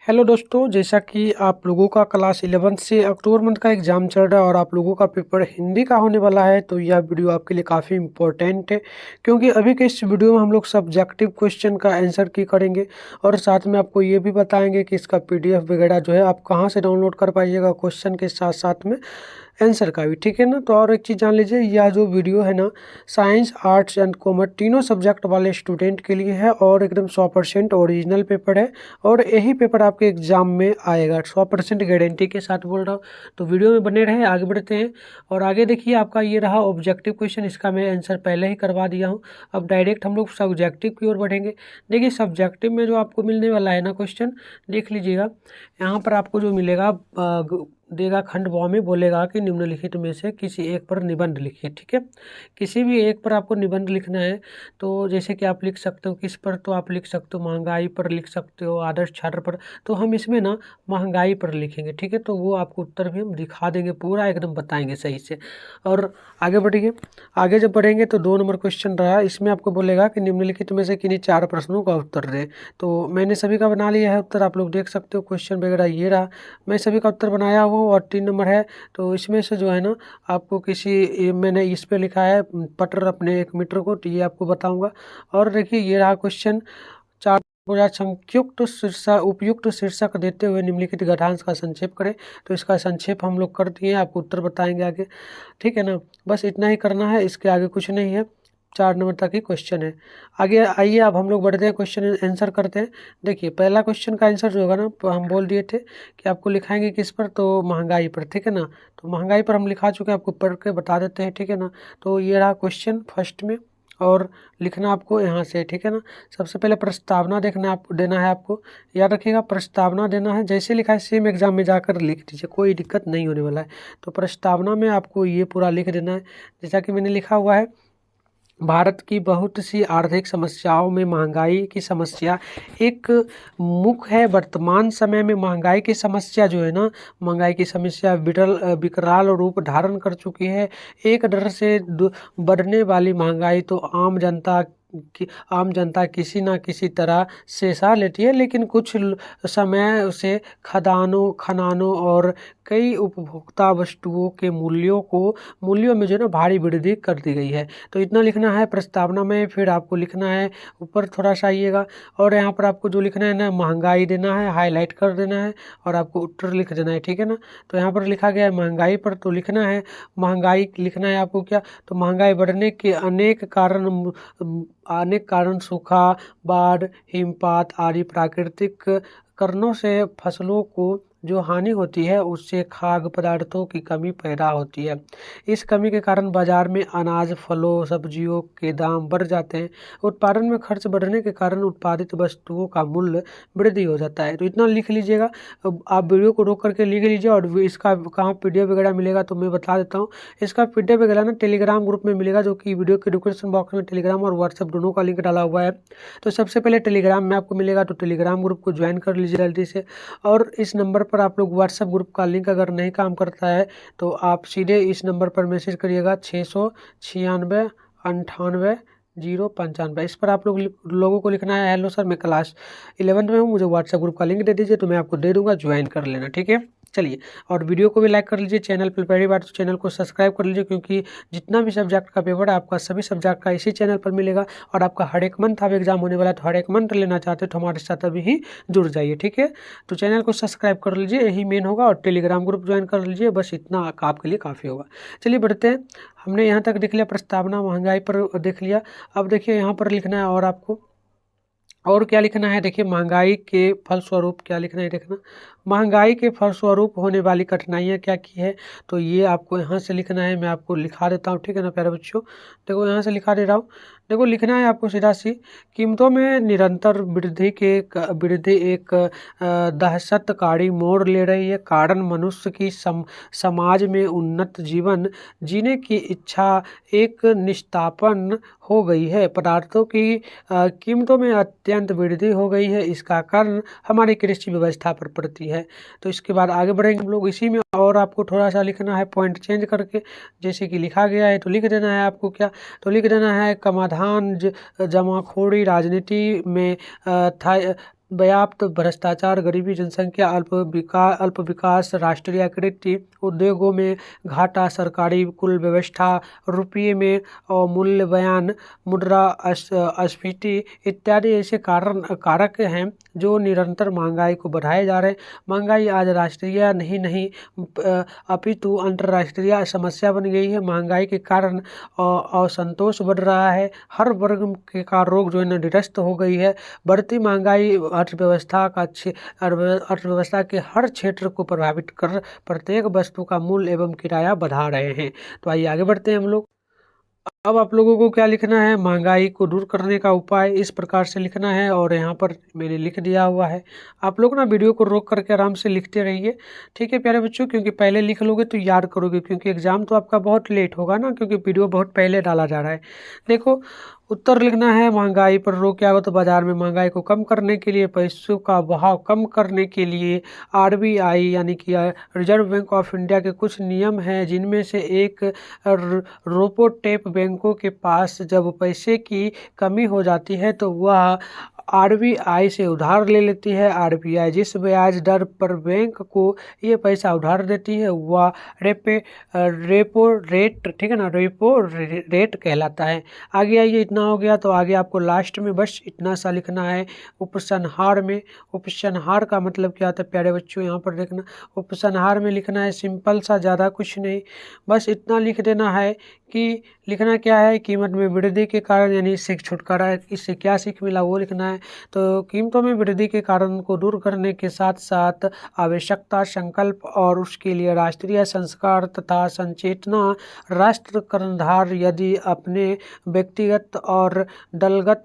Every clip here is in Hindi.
हेलो दोस्तों, जैसा कि आप लोगों का क्लास 11 से अक्टूबर मंथ का एग्ज़ाम चल रहा है और आप लोगों का पेपर हिंदी का होने वाला है, तो यह वीडियो आपके लिए काफ़ी इम्पोर्टेंट है। क्योंकि अभी के इस वीडियो में हम लोग सब्जेक्टिव क्वेश्चन का आंसर की करेंगे और साथ में आपको ये भी बताएंगे कि इसका पीडीएफ वगैरह जो है आप कहाँ से डाउनलोड कर पाइएगा, क्वेश्चन के साथ साथ में आंसर का भी, ठीक है ना। तो और एक चीज़ जान लीजिए, यह जो वीडियो है ना, साइंस, आर्ट्स एंड कॉमर्स तीनों सब्जेक्ट वाले स्टूडेंट के लिए है और एकदम 100% ओरिजिनल पेपर है और यही पेपर आपके एग्जाम में आएगा, 100% गारंटी के साथ बोल रहा हूँ। तो वीडियो में बने रहे, आगे बढ़ते हैं। और आगे देखिए, आपका ये रहा ऑब्जेक्टिव क्वेश्चन, इसका मैं आंसर पहले ही करवा दिया हूँ। अब डायरेक्ट हम लोग सब्जेक्टिव की ओर बढ़ेंगे। देखिए, सब्जेक्टिव में जो आपको मिलने वाला है ना क्वेश्चन, देख लीजिएगा। यहाँ पर आपको जो मिलेगा, देगा खंड ब में, बोलेगा कि निम्नलिखित में से किसी एक पर निबंध लिखिए, ठीक है। किसी भी एक पर आपको निबंध लिखना है। तो जैसे कि आप लिख सकते हो किस पर, तो आप लिख सकते हो महंगाई पर लिख सकते हो, आदर्श छात्र पर। तो हम इसमें ना महंगाई पर लिखेंगे, ठीक है। तो वो आपको उत्तर भी हम दिखा देंगे, पूरा एकदम बताएंगे सही से। और आगे बढ़िए। आगे जब बढ़ेंगे तो 2 नंबर क्वेश्चन रहा, इसमें आपको बोलेगा कि निम्नलिखित में से किन्हीं 4 प्रश्नों का उत्तर दें। तो मैंने सभी का बना लिया है उत्तर, आप लोग देख सकते हो। क्वेश्चन वगैरह ये रहा, मैं सभी का उत्तर बनाया हुआ हूँ। और 3 नंबर है, तो इसमें से जो है ना, आपको मैंने इस पे लिखा है पटर अपने 1 मीटर को, तो ये आपको बताऊंगा। और देखिए, ये रहा क्वेश्चन 4, संयुक्त शीर्षक उपयुक्त शीर्षक देते हुए निम्नलिखित गद्यांश का संक्षेप करें। तो इसका संक्षेप हम लोग कर दिए, आपको उत्तर बताएंगे आगे, ठीक है ना। बस इतना ही करना है, इसके आगे कुछ नहीं है। 4 नंबर तक ही क्वेश्चन है। आगे आइए, अब हम लोग बढ़ते हैं, क्वेश्चन आंसर करते हैं। देखिए, पहला क्वेश्चन का आंसर जो होगा ना, हम बोल दिए थे कि आपको लिखाएंगे किस पर, तो महंगाई पर, ठीक है ना। तो महंगाई पर हम लिखा चुके हैं, आपको पढ़ के बता देते हैं, ठीक है ना। तो ये रहा क्वेश्चन फर्स्ट में, और लिखना आपको यहाँ से, ठीक है ना। सबसे पहले प्रस्तावना देना है आपको, याद रखिएगा। प्रस्तावना देना है, जैसे लिखा है सेम एग्जाम में जाकर लिख दीजिए, कोई दिक्कत नहीं होने वाला है। तो प्रस्तावना में आपको ये पूरा लिख देना है, जैसा कि मैंने लिखा हुआ है। भारत की बहुत सी आर्थिक समस्याओं में महंगाई की समस्या एक मुख्य है। वर्तमान समय में महंगाई की समस्या जो है ना, महंगाई की समस्या विकराल रूप धारण कर चुकी है। एक दर से बढ़ने वाली महंगाई तो आम जनता किसी न किसी तरह से सह लेती है, लेकिन कुछ समय से खदानों और कई उपभोक्ता वस्तुओं के मूल्यों में जो है ना भारी वृद्धि कर दी गई है। तो इतना लिखना है प्रस्तावना में। फिर आपको लिखना है, ऊपर थोड़ा सा आइएगा, और यहाँ पर आपको जो लिखना है ना, महंगाई देना है, हाईलाइट कर देना है, और आपको उत्तर लिख देना है, ठीक है ना। तो यहाँ पर लिखा गया है महंगाई पर, तो लिखना है महंगाई, लिखना है आपको क्या, तो महंगाई बढ़ने के अनेक कारण सूखा, बाढ़, हिमपात आदि प्राकृतिक कारणों से फसलों को जो हानि होती है, उससे खाद्य पदार्थों की कमी पैदा होती है। इस कमी के कारण बाजार में अनाज, फलों, सब्जियों के दाम बढ़ जाते हैं। उत्पादन में खर्च बढ़ने के कारण उत्पादित वस्तुओं का मूल्य वृद्धि हो जाता है। तो इतना लिख लीजिएगा। अब आप वीडियो को रोक करके लिख लीजिए। और इसका कहाँ पीडीएफ वगैरह मिलेगा, तो मैं बता देता हूँ। इसका पीडीएफ वगैरह ना टेलीग्राम ग्रुप में मिलेगा, जो कि वीडियो के डिस्क्रिप्शन बॉक्स में टेलीग्राम और व्हाट्सएप दोनों का लिंक डाला हुआ है। तो सबसे पहले टेलीग्राम में आपको मिलेगा, तो टेलीग्राम ग्रुप को ज्वाइन कर लीजिए जल्दी से। और इस नंबर पर आप लोग व्हाट्सएप ग्रुप का लिंक अगर नहीं काम करता है, तो आप सीधे इस नंबर पर मैसेज करिएगा, 696 98 095। इस पर आप लोगों को लिखना है, हेलो सर, मैं क्लास 11 में हूँ, मुझे व्हाट्सएप ग्रुप का लिंक दे दीजिए, तो मैं आपको दे दूंगा, ज्वाइन कर लेना, ठीक है। चलिए, और वीडियो को भी लाइक कर लीजिए। चैनल पर पहली बार तो चैनल को सब्सक्राइब कर लीजिए, क्योंकि जितना भी सब्जेक्ट का पेपर है आपका सभी सब्जेक्ट का इसी चैनल पर मिलेगा। और आपका हर एक मंथ अब एग्जाम होने वाला है, तो हर एक मंथ लेना चाहते हो तो हमारे साथ अभी ही जुड़ जाइए, ठीक है। तो चैनल को सब्सक्राइब कर लीजिए, यही मेन होगा, और टेलीग्राम ग्रुप ज्वाइन कर लीजिए, बस इतना आपके लिए काफ़ी होगा। चलिए बढ़ते हैं। हमने यहाँ तक देख लिया, प्रस्तावना महंगाई पर देख लिया। अब देखिए, यहाँ पर लिखना है, और आपको और क्या लिखना है, देखिए महंगाई के फलस्वरूप क्या लिखना है, देखना महंगाई के फलस्वरूप होने वाली कठिनाइयाँ क्या की है। तो ये आपको यहाँ से लिखना है, मैं आपको लिखा देता हूँ, ठीक है ना प्यारे बच्चों। देखो, यहाँ से लिखा दे रहा हूँ। देखो, लिखना है आपको सीधा सी, कीमतों में निरंतर वृद्धि एक दहशतकारी मोड़ ले रही है। कारण मनुष्य की समाज में उन्नत जीवन जीने की इच्छा एक निष्पादन हो गई है। पदार्थों की कीमतों में अत्यंत वृद्धि हो गई है। इसका कारण हमारी कृषि व्यवस्था पर पड़ती है। तो इसके बाद आगे बढ़ेंगे हम लोग इसी में, और आपको थोड़ा सा लिखना है पॉइंट चेंज करके, जैसे कि लिखा गया है तो लिख देना है आपको क्या, तो लिख देना है समाधान जमाखोरी राजनीति में था व्याप्त भ्रष्टाचार, गरीबी, जनसंख्या, अल्प विकास, राष्ट्रीय आकृति, उद्योगों में घाटा, सरकारी कुल व्यवस्था, रुपये में मूल्यवान, मुद्रास्फीति इत्यादि ऐसे कारक हैं जो निरंतर महंगाई को बढ़ाए जा रहे हैं। महंगाई आज राष्ट्रीय नहीं अपितु अंतर्राष्ट्रीय समस्या बन गई है। महंगाई के कारण असंतोष बढ़ रहा है, हर वर्ग का रोग जो है निरस्त हो गई है। बढ़ती महंगाई अर्थव्यवस्था के हर क्षेत्र को प्रभावित कर प्रत्येक वस्तु का मूल्य एवं किराया बढ़ा रहे हैं। तो आइए आगे बढ़ते हैं हम लोग। अब आप लोगों को क्या लिखना है, महंगाई को दूर करने का उपाय इस प्रकार से लिखना है, और यहाँ पर मैंने लिख दिया हुआ है। आप लोग ना वीडियो को रोक करके आराम से लिखते रहिए, ठीक है प्यारे बच्चों, क्योंकि पहले लिख लोगे तो याद करोगे, क्योंकि एग्जाम तो आपका बहुत लेट होगा ना, क्योंकि वीडियो बहुत पहले डाला जा रहा है। देखो उत्तर लिखना है, महंगाई पर रोक क्या हो, तो बाजार में महंगाई को कम करने के लिए, पैसों का बहाव कम करने के लिए आरबीआई यानी कि रिजर्व बैंक ऑफ इंडिया के कुछ नियम हैं, जिनमें से एक रोपो टेप बैंकों के पास जब पैसे की कमी हो जाती है तो वह आरबीआई से उधार ले लेती है। आरबीआई जिस ब्याज दर पर बैंक को ये पैसा उधार देती है वह रेपो रेट, ठीक है ना, रेपो रेट कहलाता है। आगे आइए, इतना हो गया, तो आगे आपको लास्ट में बस इतना सा लिखना है उपसंहार में। उपसंहार का मतलब क्या होता है प्यारे बच्चों, यहाँ पर देखना, उपसंहार में लिखना है सिंपल सा, ज़्यादा कुछ नहीं, बस इतना लिख देना है कि लिखना क्या है, कीमत में वृद्धि के कारण, यानी इससे छुटकारा है, इससे क्या सीख मिला वो लिखना है। तो कीमतों में वृद्धि के कारण को दूर करने के साथ साथ आवश्यकता, संकल्प और उसके लिए राष्ट्रीय संस्कार तथा संचेतना, राष्ट्र कर्णधार यदि अपने व्यक्तिगत और दलगत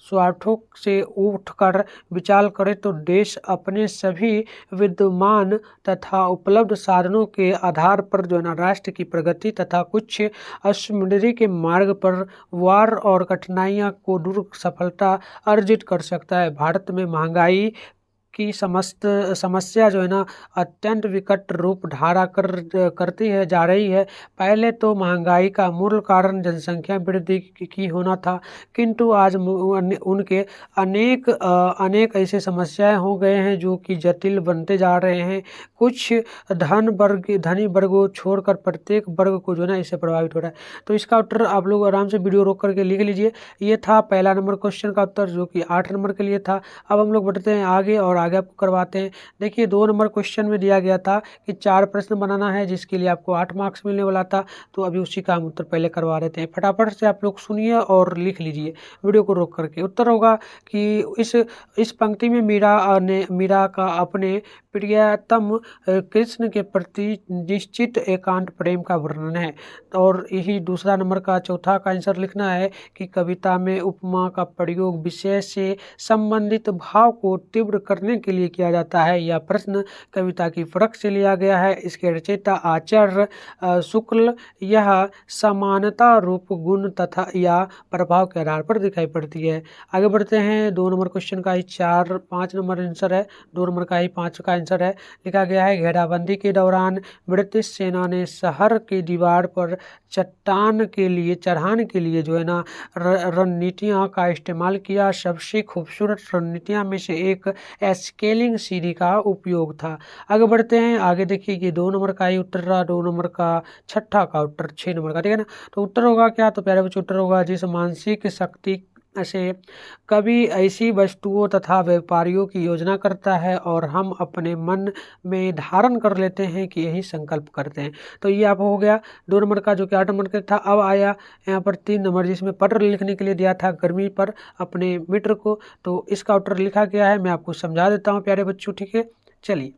स्वार्थों से उठकर विचार करे तो देश अपने सभी विद्यमान तथा उपलब्ध साधनों के आधार पर जो है ना राष्ट्र की प्रगति तथा कुछ असमृद्धि के मार्ग पर वार और कठिनाइयां को दूर सफलता अर्जित कर सकता है। भारत में महंगाई की समस्या जो है ना अत्यंत विकट रूप करती है जा रही है। पहले तो महंगाई का मूल कारण जनसंख्या वृद्धि की होना था, किंतु आज उनके अनेक ऐसे समस्याएं हो गए हैं जो कि जटिल बनते जा रहे हैं। कुछ धनी वर्गों छोड़कर प्रत्येक वर्ग को जो है ना इससे प्रभावित हो रहा है। तो इसका उत्तर आप लोग आराम से वीडियो रोक करके लिख लीजिए। ये था पहला नंबर क्वेश्चन का उत्तर, जो कि 8 नंबर के लिए था। अब हम लोग बढ़ते हैं आगे और आगे आपको करवाते हैं। देखिए 2 नंबर क्वेश्चन में दिया गया था कि 4 प्रश्न बनाना है, जिसके लिए आपको 8 मार्क्स मिलने वाला था। तो अभी उसी का हम उत्तर पहले करवा देते हैं। फटाफट से आप लोग सुनिए और लिख लीजिए वीडियो को रोक करके। उत्तर होगा कि इस पंक्ति में मीरा का अपने प्रियतम कृष्ण के प्रति निश्चित एकांत प्रेम का वर्णन है। और यही दूसरा नंबर का चौथा का आंसर लिखना है कि कविता में उपमा का प्रयोग विषय से संबंधित भाव को तीव्र करने के लिए किया जाता है। यह प्रश्न कविता की फरक से लिया गया है। इसके रचयिता आचार्य शुक्ल यह समानता रूप गुण तथा या प्रभाव के आधार पर दिखाई पड़ती है। आगे बढ़ते हैं। 2 नंबर क्वेश्चन का ही 5 नंबर आंसर है, 2 नंबर का ही 5 का आंसर है। लिखा गया है घेराबंदी के दौरान ब्रिटिश सेना ने शहर की दीवार पर चढ़ाने के लिए जो है ना रणनीतियों का इस्तेमाल किया। सबसे खूबसूरत रणनीतियों में से एक स्केलिंग सीढ़ी का उपयोग था। आगे बढ़ते हैं। आगे देखिए कि 2 नंबर का ही उत्तर रहा, 2 नंबर का छठा का उत्तर 6 नंबर का, ठीक है ना। तो उत्तर होगा क्या, तो प्यारे बच्चों उत्तर होगा जिस मानसिक शक्ति से कभी ऐसी वस्तुओं तथा व्यापारियों की योजना करता है और हम अपने मन में धारण कर लेते हैं कि यही संकल्प करते हैं। तो ये आप हो गया 2 नंबर का, जो कि 8 नंबर का था। अब आया यहाँ पर 3 नंबर, जिसमें पत्र लिखने के लिए दिया था गर्मी पर अपने मित्र को। तो इसका उत्तर लिखा गया है, मैं आपको समझा देता हूँ प्यारे बच्चों, ठीक है। चलिए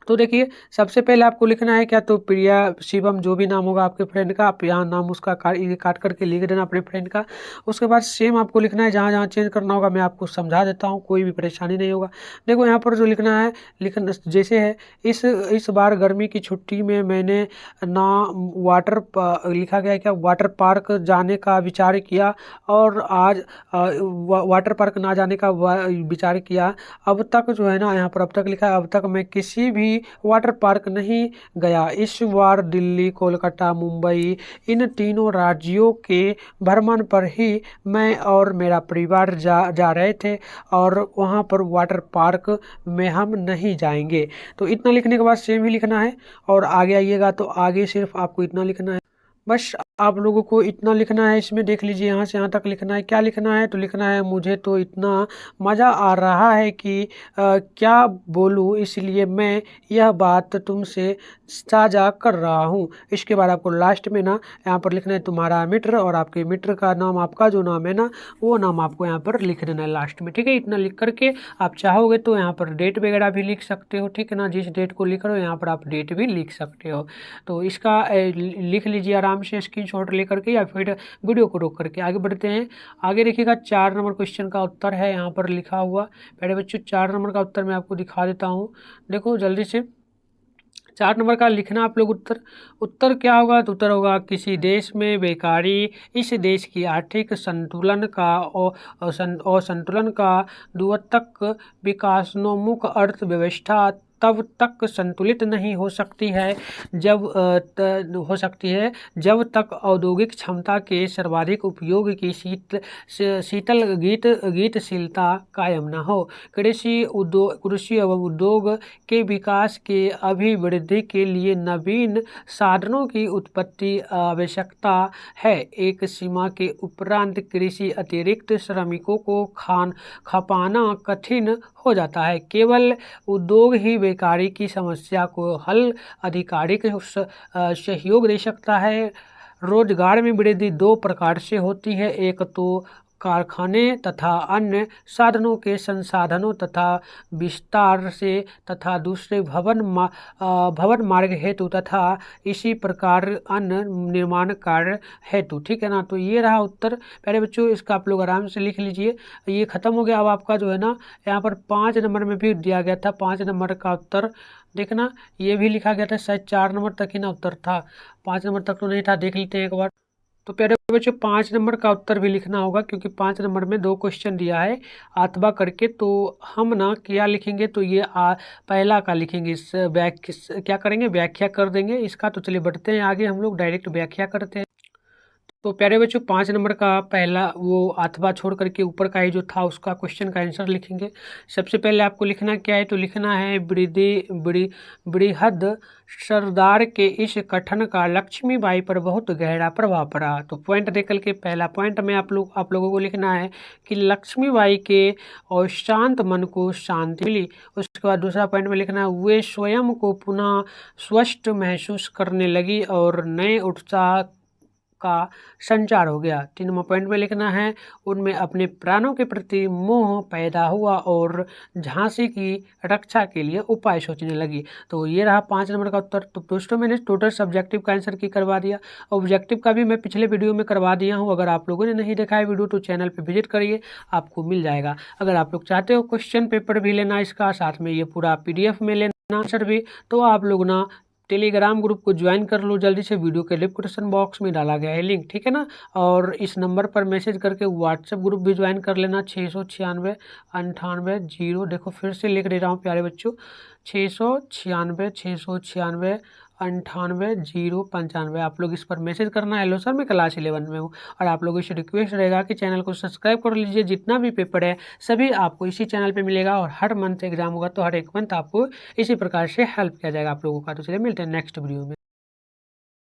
तो देखिए सबसे पहले आपको लिखना है क्या, तो प्रिया शिवम जो भी नाम होगा आपके फ्रेंड का, आप यहाँ नाम उसका काट करके लिख देना अपने फ्रेंड का। उसके बाद सेम आपको लिखना है, जहाँ जहाँ चेंज करना होगा मैं आपको समझा देता हूँ, कोई भी परेशानी नहीं होगा। देखो यहाँ पर जो लिखना है जैसे है इस बार गर्मी की छुट्टी में मैंने लिखा गया क्या, वाटर पार्क जाने का विचार किया और आज वाटर पार्क ना जाने का विचार किया। अब तक जो है ना यहाँ पर अब तक लिखा है, अब तक मैं किसी भी कभी वाटर पार्क नहीं गया। इस बार दिल्ली, कोलकाता, मुंबई इन तीनों राज्यों के भ्रमण पर ही मैं और मेरा परिवार जा रहे थे और वहाँ पर वाटर पार्क में हम नहीं जाएंगे। तो इतना लिखने के बाद सेम ही लिखना है और आगे आइएगा तो आगे सिर्फ आपको इतना लिखना है। बस आप लोगों को इतना लिखना है, इसमें देख लीजिए यहाँ से यहाँ तक लिखना है। क्या लिखना है? तो लिखना है मुझे तो इतना मज़ा आ रहा है कि क्या बोलूँ, इसलिए मैं यह बात तुमसे साझा कर रहा हूँ। इसके बाद आपको लास्ट में ना यहाँ पर लिखना है तुम्हारा मित्र, और आपके मित्र का नाम, आपका जो नाम है ना वो नाम आपको यहाँ पर लिख देना है लास्ट में। ठीक है, इतना लिख करके आप चाहोगे तो यहाँ पर डेट वगैरह भी लिख सकते हो। ठीक है ना, जिस डेट को लिख रहे हो यहाँ पर आप डेट भी लिख सकते हो। तो इसका लिख लीजिए आराम से स्क्रीनशॉट लेकर के, या फिर वीडियो को रोक करके आगे बढ़ते हैं। आगे देखिएगा 4 नंबर क्वेश्चन का उत्तर है यहाँ पर लिखा हुआ। पहले बच्चों 4 नंबर का उत्तर मैं आपको दिखा देता हूँ, देखो जल्दी से। 4 नंबर का लिखना आप लोग उत्तर क्या होगा? तो उत्तर होगा किसी देश में बेकारी इस देश की आर्थिक संतुलन का और संतुलन का द्योतक विकासोन्मुख अर्थव्यवस्था तब तक संतुलित नहीं हो सकती है जब तक औद्योगिक क्षमता के सर्वाधिक उपयोग की शीतल गतिशीलता कायम न हो। कृषि एवं उद्योग के विकास के अभिवृद्धि के लिए नवीन साधनों की उत्पत्ति आवश्यकता है। एक सीमा के उपरांत कृषि अतिरिक्त श्रमिकों को खपाना कठिन हो जाता है। केवल उद्योग ही बेकारी की समस्या को हल आधिकारिक सहयोग दे सकता है। रोजगार में वृद्धि 2 प्रकार से होती है, एक तो कारखाने तथा अन्य साधनों के संसाधनों तथा विस्तार से, तथा दूसरे भवन मार्ग हेतु तथा इसी प्रकार अन्य निर्माण कार्य हेतु। ठीक है ना, तो ये रहा उत्तर। पहले बच्चों इसका आप लोग आराम से लिख लीजिए। ये खत्म हो गया। अब आपका जो है ना यहाँ पर 5 नंबर में भी दिया गया था 5 नंबर का उत्तर, देखना ये भी लिखा गया था, शायद 4 नंबर तक ही ना उत्तर था, 5 नंबर तक तो नहीं था, देख लेते हैं एक बार। तो प्यारे बच्चों 5 नंबर का उत्तर भी लिखना होगा, क्योंकि 5 नंबर में 2 क्वेश्चन दिया है अथवा करके। तो हम ना क्या लिखेंगे, तो ये पहला का लिखेंगे, इस क्या करेंगे, व्याख्या कर देंगे इसका। तो चलिए बढ़ते हैं आगे, हम लोग डायरेक्ट व्याख्या करते हैं। तो प्यारे बच्चों 5 नंबर का पहला वो अथवा छोड़ करके ऊपर का ही जो था उसका क्वेश्चन का आंसर लिखेंगे। सबसे पहले आपको लिखना क्या है, तो लिखना है बृहद सरदार के इस कथन का लक्ष्मीबाई पर बहुत गहरा प्रभाव पड़ा। तो पॉइंट देख करके पहला पॉइंट में आप लोगों को लिखना है कि लक्ष्मीबाई के और शांत मन को शांति मिली। उसके बाद दूसरा पॉइंट में लिखना है वे स्वयं को पुनः स्वस्थ महसूस करने लगी और नए उत्साह का संचार हो गया। 3 नंबर पॉइंट में लिखना है उनमें अपने प्राणों के प्रति मोह पैदा हुआ और झांसी की रक्षा के लिए उपाय सोचने लगी। तो ये रहा 5 नंबर का उत्तर। तो दोस्तों मैंने टोटल सब्जेक्टिव का आंसर की करवा दिया, ऑब्जेक्टिव का भी मैं पिछले वीडियो में करवा दिया हूँ। अगर आप लोगों ने नहीं देखा है वीडियो तो चैनल पर विजिट करिए, आपको मिल जाएगा। अगर आप लोग चाहते हो क्वेश्चन पेपर भी लेना इसका, साथ में ये पूरा PDF में लेना आंसर भी, तो आप लोग ना टेलीग्राम ग्रुप को ज्वाइन कर लो जल्दी से, वीडियो के डिस्क्रिप्शन बॉक्स में डाला गया है लिंक। ठीक है ना, और इस नंबर पर मैसेज करके व्हाट्सएप ग्रुप भी ज्वाइन कर लेना 696 98 0। देखो फिर से लिख दे रहा हूँ प्यारे बच्चों, 696 98 095। आप लोग इस पर मैसेज करना, हेलो सर मैं क्लास 11 में हूँ। और आप लोगों से रिक्वेस्ट रहेगा कि चैनल को सब्सक्राइब कर लीजिए। जितना भी पेपर है सभी आपको इसी चैनल पे मिलेगा, और हर मंथ एग्जाम होगा तो हर एक मंथ आपको इसी प्रकार से हेल्प किया जाएगा आप लोगों का। तो चलिए मिलते हैं नेक्स्ट वीडियो में।